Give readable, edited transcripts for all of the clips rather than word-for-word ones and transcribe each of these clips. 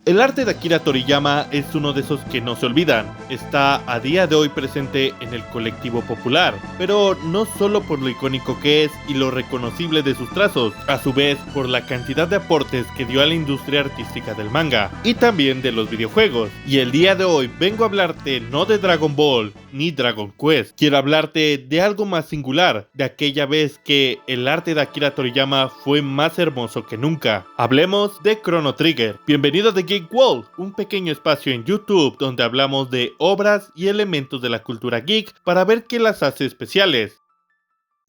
El arte de Akira Toriyama es uno de esos que no se olvidan. Está a día de hoy presente en el colectivo popular, pero no solo por lo icónico que es y lo reconocible de sus trazos, a su vez por la cantidad de aportes que dio a la industria artística del manga, y también de los videojuegos. Y el día de hoy vengo a hablarte no de Dragon Ball ni Dragon Quest, quiero hablarte de algo más singular, de aquella vez que el arte de Akira Toriyama fue más hermoso que nunca. Hablemos de Chrono Trigger. Bienvenidos de Geek World, un pequeño espacio en YouTube donde hablamos de obras y elementos de la cultura geek para ver qué las hace especiales.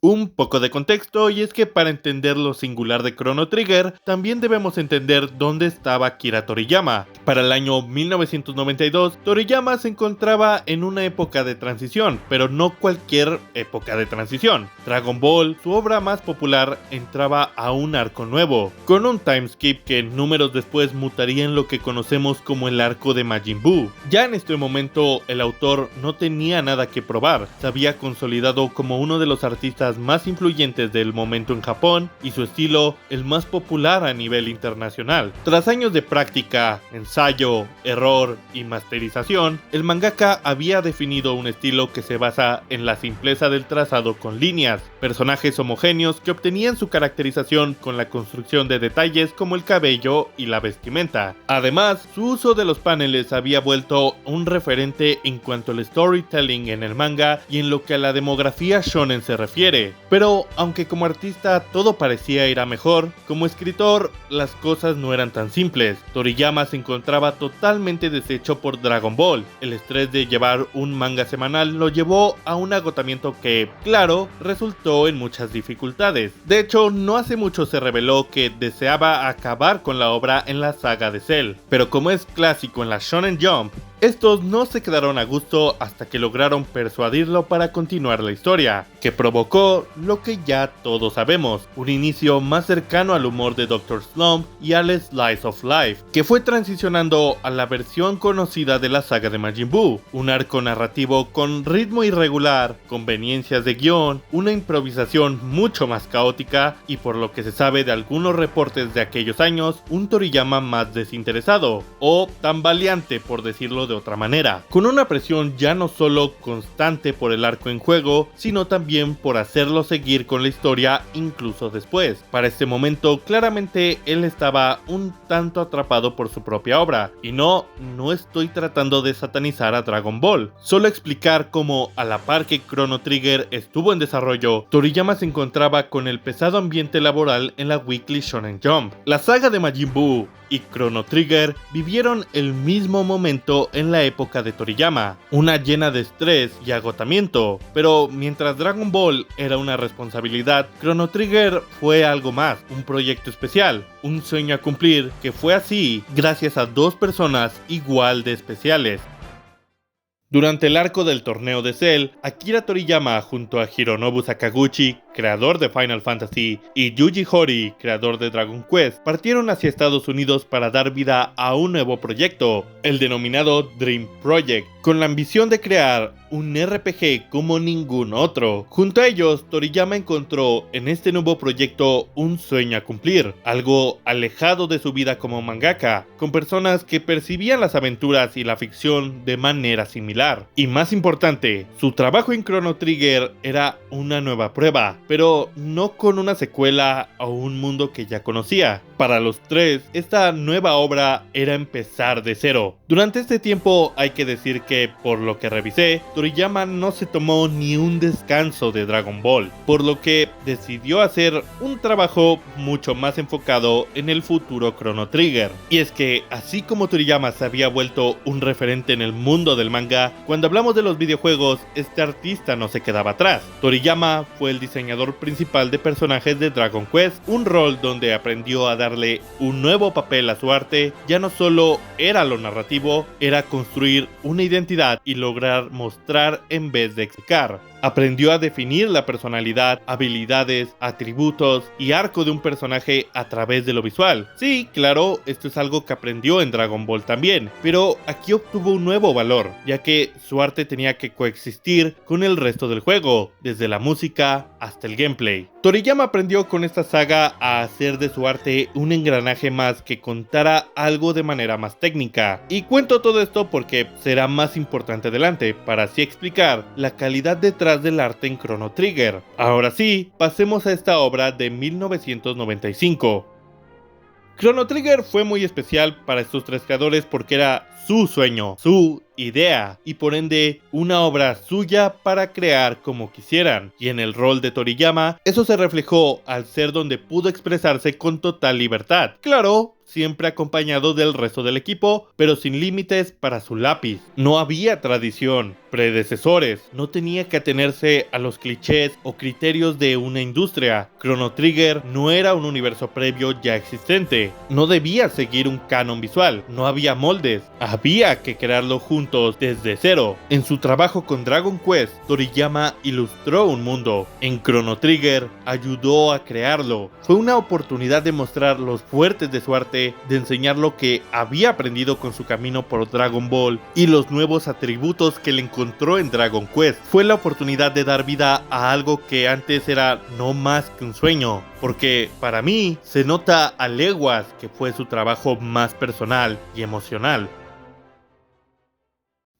Un poco de contexto, y es que para entender lo singular de Chrono Trigger, también debemos entender dónde estaba Akira Toriyama. Para el año 1992, Toriyama se encontraba en una época de transición, pero no cualquier época de transición. Dragon Ball, su obra más popular, entraba a un arco nuevo, con un timeskip que números después mutaría en lo que conocemos como el arco de Majin Buu. Ya en este momento, el autor no tenía nada que probar, se había consolidado como uno de los artistas más influyentes del momento en Japón y su estilo el más popular a nivel internacional. Tras años de práctica, ensayo, error y masterización, el mangaka había definido un estilo que se basa en la simpleza del trazado con líneas, personajes homogéneos que obtenían su caracterización con la construcción de detalles como el cabello y la vestimenta. Además, su uso de los paneles había vuelto un referente en cuanto al storytelling en el manga y en lo que a la demografía shonen se refiere. Pero aunque como artista todo parecía ir a mejor, como escritor las cosas no eran tan simples. Toriyama se encontraba totalmente deshecho por Dragon Ball. El estrés de llevar un manga semanal lo llevó a un agotamiento que, claro, resultó en muchas dificultades. De hecho, no hace mucho se reveló que deseaba acabar con la obra en la saga de Cell, pero como es clásico en la Shonen Jump, estos no se quedaron a gusto hasta que lograron persuadirlo para continuar la historia, que provocó lo que ya todos sabemos, un inicio más cercano al humor de Dr. Slump y al Slice of Life, que fue transicionando a la versión conocida de la saga de Majin Buu, un arco narrativo con ritmo irregular, conveniencias de guión, una improvisación mucho más caótica y, por lo que se sabe de algunos reportes de aquellos años, un Toriyama más desinteresado, o tambaleante por decirlo de otra manera, con una presión ya no solo constante por el arco en juego, sino también por hacerlo seguir con la historia incluso después. Para este momento, claramente él estaba un tanto atrapado por su propia obra, y no estoy tratando de satanizar a Dragon Ball, solo explicar cómo a la par que Chrono Trigger estuvo en desarrollo, Toriyama se encontraba con el pesado ambiente laboral en la Weekly Shonen Jump. La saga de Majin Buu y Chrono Trigger vivieron el mismo momento en la época de Toriyama, una llena de estrés y agotamiento, pero mientras Dragon Ball era una responsabilidad, Chrono Trigger fue algo más, un proyecto especial, un sueño a cumplir que fue así gracias a dos personas igual de especiales. Durante el arco del torneo de Cell, Akira Toriyama junto a Hironobu Sakaguchi, creador de Final Fantasy, y Yuji Horii, creador de Dragon Quest, partieron hacia Estados Unidos para dar vida a un nuevo proyecto, el denominado Dream Project, con la ambición de crear un RPG como ningún otro. Junto a ellos, Toriyama encontró en este nuevo proyecto un sueño a cumplir, algo alejado de su vida como mangaka, con personas que percibían las aventuras y la ficción de manera similar. Y más importante, su trabajo en Chrono Trigger era una nueva prueba, pero no con una secuela o un mundo que ya conocía. Para los tres, esta nueva obra era empezar de cero. Durante este tiempo hay que decir que, por lo que revisé, Toriyama no se tomó ni un descanso de Dragon Ball, por lo que decidió hacer un trabajo mucho más enfocado en el futuro Chrono Trigger. Y es que, así como Toriyama se había vuelto un referente en el mundo del manga, cuando hablamos de los videojuegos, este artista no se quedaba atrás. Toriyama fue el diseñador principal de personajes de Dragon Quest, un rol donde aprendió a darle un nuevo papel a su arte. Ya no solo era lo narrativo, era construir una identidad y lograr mostrar en vez de explicar. Aprendió a definir la personalidad, habilidades, atributos y arco de un personaje a través de lo visual. Sí, claro, esto es algo que aprendió en Dragon Ball también, pero aquí obtuvo un nuevo valor, ya que su arte tenía que coexistir con el resto del juego, desde la música hasta el gameplay. Toriyama aprendió con esta saga a hacer de su arte un engranaje más que contara algo de manera más técnica. Y cuento todo esto porque será más importante adelante, para así explicar la calidad detrás del arte en Chrono Trigger. Ahora sí, pasemos a esta obra de 1995. Chrono Trigger fue muy especial para estos tres creadores porque era su sueño, su idea, y por ende una obra suya para crear como quisieran. Y en el rol de Toriyama, eso se reflejó al ser donde pudo expresarse con total libertad. Claro, siempre acompañado del resto del equipo, pero sin límites para su lápiz. No había tradición, predecesores, no tenía que atenerse a los clichés o criterios de una industria. Chrono Trigger no era un universo previo ya existente, no debía seguir un canon visual, no había moldes, había que crearlo juntos desde cero. En su trabajo con Dragon Quest, Toriyama ilustró un mundo. En Chrono Trigger ayudó a crearlo. Fue una oportunidad de mostrar los fuertes de su arte, de enseñar lo que había aprendido con su camino por Dragon Ball y los nuevos atributos que le encontró en Dragon Quest. Fue la oportunidad de dar vida a algo que antes era no más que un sueño, porque para mí se nota a leguas que fue su trabajo más personal y emocional.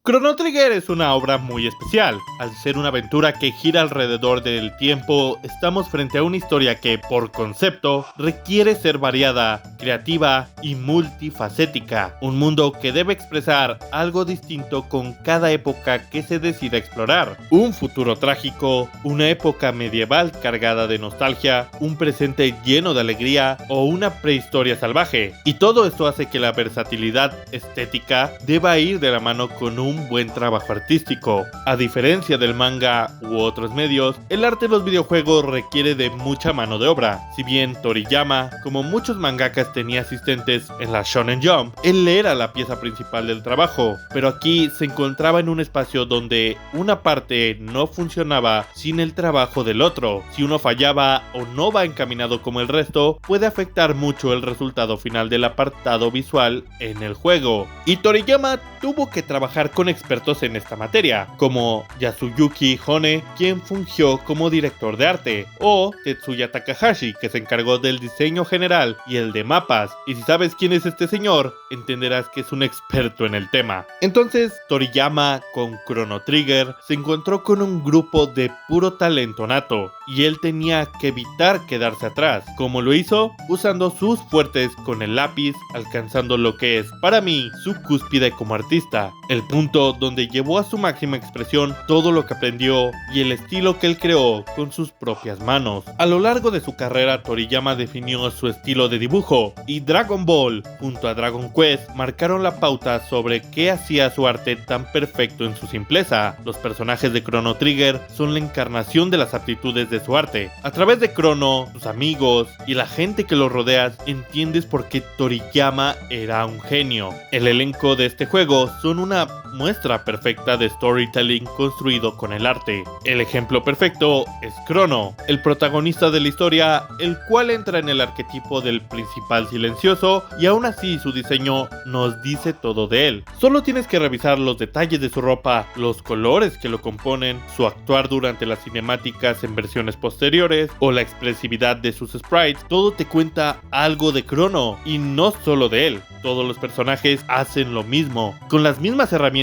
Chrono Trigger es una obra muy especial. Al ser una aventura que gira alrededor del tiempo, estamos frente a una historia que, por concepto, requiere ser variada, creativa y multifacética. Un mundo que debe expresar algo distinto con cada época que se decida explorar. Un futuro trágico, una época medieval cargada de nostalgia, un presente lleno de alegría o una prehistoria salvaje. Y todo esto hace que la versatilidad estética deba ir de la mano con un buen trabajo artístico. A diferencia del manga u otros medios, el arte de los videojuegos requiere de mucha mano de obra. Si bien Toriyama, como muchos mangakas, tenía asistentes en la Shonen Jump, él era la pieza principal del trabajo, pero aquí se encontraba en un espacio donde una parte no funcionaba sin el trabajo del otro. Si uno fallaba o no va encaminado como el resto, puede afectar mucho el resultado final del apartado visual en el juego. Y Toriyama tuvo que trabajar con expertos en esta materia, como Yasuyuki Hone, quien fungió como director de arte, o Tetsuya Takahashi, que se encargó del diseño general y el de mapas. Y si sabes quién es este señor, entenderás que es un experto en el tema. Entonces, Toriyama con Chrono Trigger se encontró con un grupo de puro talento nato, y él tenía que evitar quedarse atrás. ¿Cómo lo hizo? Usando sus fuertes con el lápiz, alcanzando lo que es, para mí, su cúspide como artista, el punto donde llevó a su máxima expresión todo lo que aprendió y el estilo que él creó con sus propias manos. A lo largo de su carrera, Toriyama definió su estilo de dibujo, y Dragon Ball junto a Dragon Quest marcaron la pauta sobre qué hacía su arte tan perfecto en su simpleza. Los personajes de Chrono Trigger son la encarnación de las aptitudes de su arte. A través de Chrono, sus amigos y la gente que lo rodea, entiendes por qué Toriyama era un genio. El elenco de este juego son una muestra perfecta de storytelling construido con el arte. El ejemplo perfecto es Chrono, el protagonista de la historia, el cual entra en el arquetipo del principal silencioso, y aún así su diseño nos dice todo de él. Solo tienes que revisar los detalles de su ropa, los colores que lo componen, su actuar durante las cinemáticas en versiones posteriores o la expresividad de sus sprites. Todo te cuenta algo de Chrono, y no solo de él. Todos los personajes hacen lo mismo, con las mismas herramientas.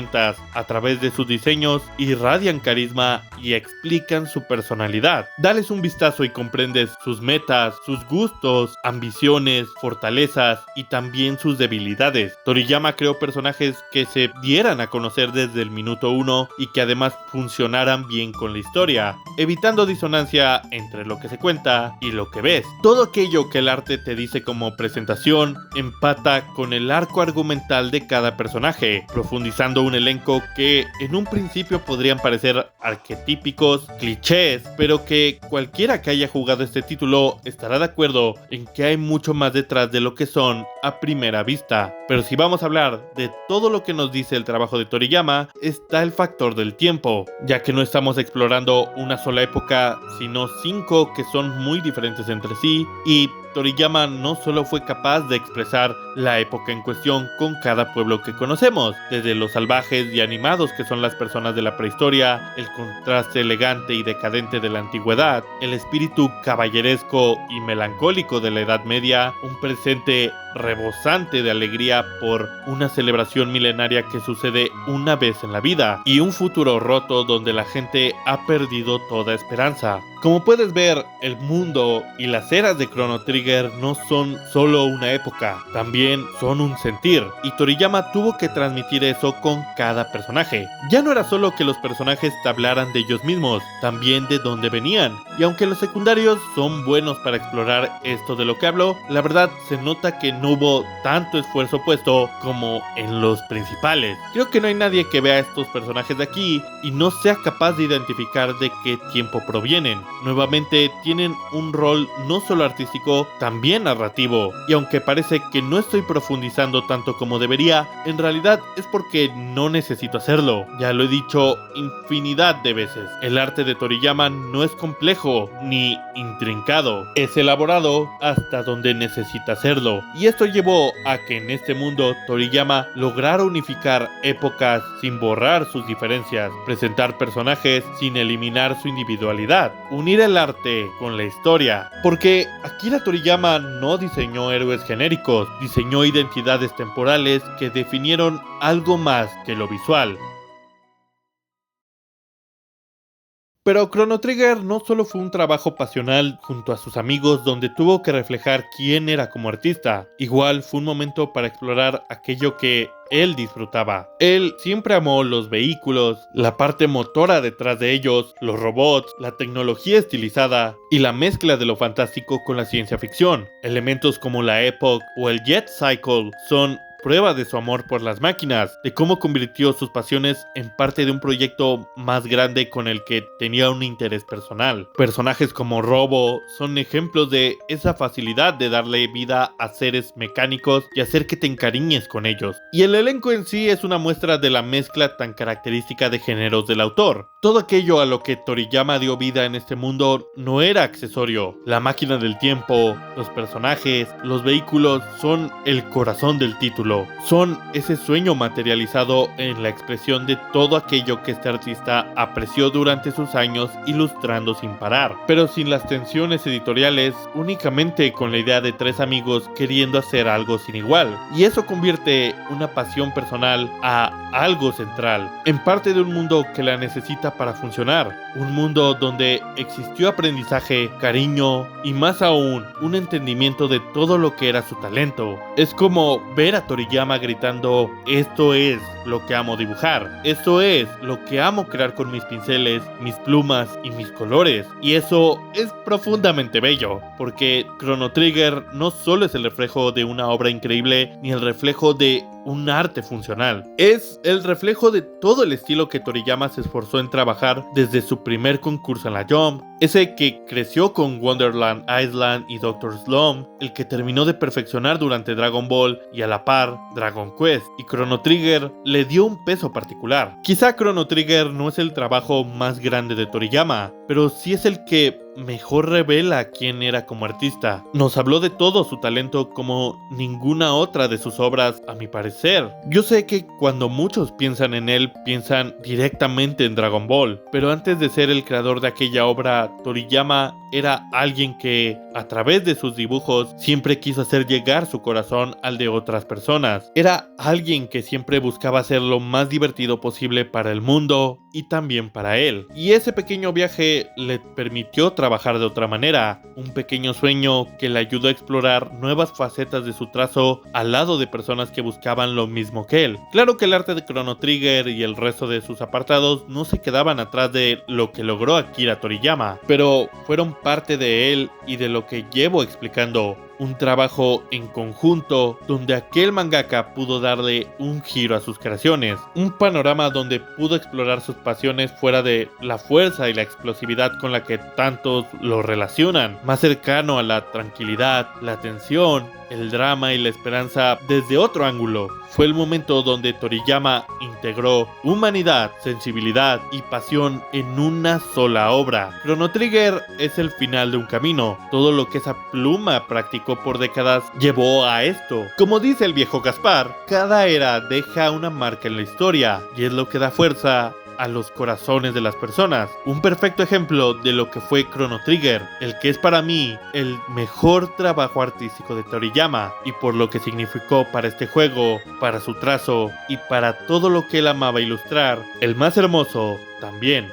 A través de sus diseños irradian carisma y explican su personalidad. Dales un vistazo y comprendes sus metas, sus gustos, ambiciones, fortalezas y también sus debilidades. Toriyama creó personajes que se dieran a conocer desde el minuto 1 y que además funcionaran bien con la historia, evitando disonancia entre lo que se cuenta y lo que ves. Todo aquello que el arte te dice como presentación empata con el arco argumental de cada personaje, profundizando un elenco que en un principio podrían parecer arquetípicos arquetípicos, clichés, pero que cualquiera que haya jugado este título estará de acuerdo en que hay mucho más detrás de lo que son a primera vista. Pero si vamos a hablar de todo lo que nos dice el trabajo de Toriyama, está el factor del tiempo, ya que no estamos explorando una sola época, sino 5 que son muy diferentes entre sí, y Toriyama no solo fue capaz de expresar la época en cuestión con cada pueblo que conocemos, desde los salvajes y animados que son las personas de la prehistoria, el contraste elegante y decadente de la antigüedad, el espíritu caballeresco y melancólico de la Edad Media, un presente rebosante de alegría por una celebración milenaria que sucede una vez en la vida, y un futuro roto donde la gente ha perdido toda esperanza. Como puedes ver, el mundo y las eras de Chrono Trigger no son solo una época, también son un sentir, y Toriyama tuvo que transmitir eso con cada personaje. Ya no era solo que los personajes te hablaran de ellos mismos, también de dónde venían, y aunque los secundarios son buenos para explorar esto de lo que hablo, la verdad se nota que no hubo tanto esfuerzo puesto como en los principales. Creo que no hay nadie que vea a estos personajes de aquí y no sea capaz de identificar de qué tiempo provienen. Nuevamente tienen un rol no solo artístico, también narrativo, y aunque parece que no estoy profundizando tanto como debería, en realidad es porque no necesito hacerlo. Ya lo he dicho infinidad de veces, el arte de Toriyama no es complejo ni intrincado, es elaborado hasta donde necesita serlo, y esto llevó a que en este mundo Toriyama lograra unificar épocas sin borrar sus diferencias, presentar personajes sin eliminar su individualidad, unir el arte con la historia, porque Akira Toriyama no diseñó héroes genéricos, diseñó identidades temporales que definieron algo más que lo visual. Pero Chrono Trigger no solo fue un trabajo pasional junto a sus amigos donde tuvo que reflejar quién era como artista, igual fue un momento para explorar aquello que él disfrutaba. Él siempre amó los vehículos, la parte motora detrás de ellos, los robots, la tecnología estilizada y la mezcla de lo fantástico con la ciencia ficción. Elementos como la Epoch o el Jet Cycle son prueba de su amor por las máquinas, de cómo convirtió sus pasiones en parte de un proyecto más grande con el que tenía un interés personal. Personajes como Robo son ejemplos de esa facilidad de darle vida a seres mecánicos y hacer que te encariñes con ellos. Y el elenco en sí es una muestra de la mezcla tan característica de géneros del autor. Todo aquello a lo que Toriyama dio vida en este mundo no era accesorio. La máquina del tiempo, los personajes, los vehículos son el corazón del título. Son ese sueño materializado en la expresión de todo aquello que este artista apreció durante sus años ilustrando sin parar, pero sin las tensiones editoriales, únicamente con la idea de 3 amigos queriendo hacer algo sin igual. Y eso convierte una pasión personal a algo central, en parte de un mundo que la necesita para funcionar, un mundo donde existió aprendizaje, cariño y más aún, un entendimiento de todo lo que era su talento. Es como ver a Toriyama gritando: esto es lo que amo dibujar, esto es lo que amo crear con mis pinceles, mis plumas y mis colores. Y eso es profundamente bello, porque Chrono Trigger no solo es el reflejo de una obra increíble, ni el reflejo de un arte funcional, es el reflejo de todo el estilo que Toriyama se esforzó en trabajar desde su primer concurso en la Jump, ese que creció con Wonderland Island y Dr. Slump, el que terminó de perfeccionar durante Dragon Ball y a la par Dragon Quest, y Chrono Trigger le dio un peso particular. Quizá Chrono Trigger no es el trabajo más grande de Toriyama, pero sí es el que mejor revela quién era como artista. Nos habló de todo su talento como ninguna otra de sus obras, a mi parecer. Yo sé que cuando muchos piensan en él, piensan directamente en Dragon Ball, pero antes de ser el creador de aquella obra, Toriyama era alguien que, a través de sus dibujos, siempre quiso hacer llegar su corazón al de otras personas. Era alguien que siempre buscaba hacer lo más divertido posible para el mundo y también para él. Y ese pequeño viaje le permitió trabajar de otra manera, un pequeño sueño que le ayudó a explorar nuevas facetas de su trazo al lado de personas que buscaban lo mismo que él. Claro que el arte de Chrono Trigger y el resto de sus apartados no se quedaban atrás de lo que logró Akira Toriyama, pero fueron parte de él y de lo que llevo explicando un trabajo en conjunto donde aquel mangaka pudo darle un giro a sus creaciones, un panorama donde pudo explorar sus pasiones fuera de la fuerza y la explosividad con la que tantos lo relacionan, más cercano a la tranquilidad, la tensión, el drama y la esperanza desde otro ángulo. Fue el momento donde Toriyama integró humanidad, sensibilidad y pasión en una sola obra. Chrono Trigger es el final de un camino. Todo lo que esa pluma practicó por décadas llevó a esto. Como dice el viejo Gaspar, cada era deja una marca en la historia y es lo que da fuerza a los corazones de las personas. Un perfecto ejemplo de lo que fue Chrono Trigger, el que es para mí el mejor trabajo artístico de Toriyama y por lo que significó para este juego, para su trazo y para todo lo que él amaba ilustrar, el más hermoso también.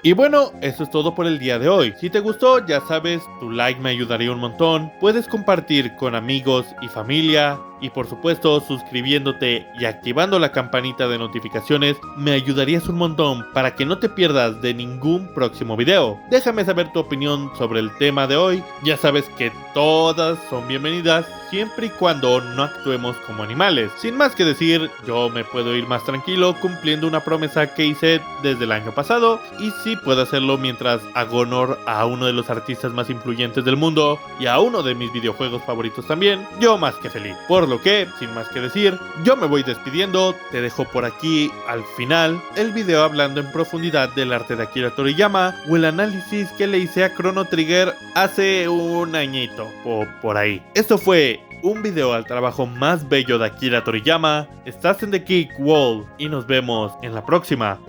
Y bueno, eso es todo por el día de hoy. Si te gustó, ya sabes, tu like me ayudaría un montón. Puedes compartir con amigos y familia. Y por supuesto, suscribiéndote y activando la campanita de notificaciones me ayudarías un montón para que no te pierdas de ningún próximo video. Déjame saber tu opinión sobre el tema de hoy. Ya sabes que todas son bienvenidas siempre y cuando no actuemos como animales. Sin más que decir, yo me puedo ir más tranquilo cumpliendo una promesa que hice desde el año pasado y sí puedo hacerlo mientras hago honor a uno de los artistas más influyentes del mundo y a uno de mis videojuegos favoritos también. Yo más que feliz. Por lo que, sin más que decir, yo me voy despidiendo, te dejo por aquí al final el video hablando en profundidad del arte de Akira Toriyama o el análisis que le hice a Chrono Trigger hace un añito o por ahí. Esto fue un video al trabajo más bello de Akira Toriyama. Estás en The Geek World y nos vemos en la próxima.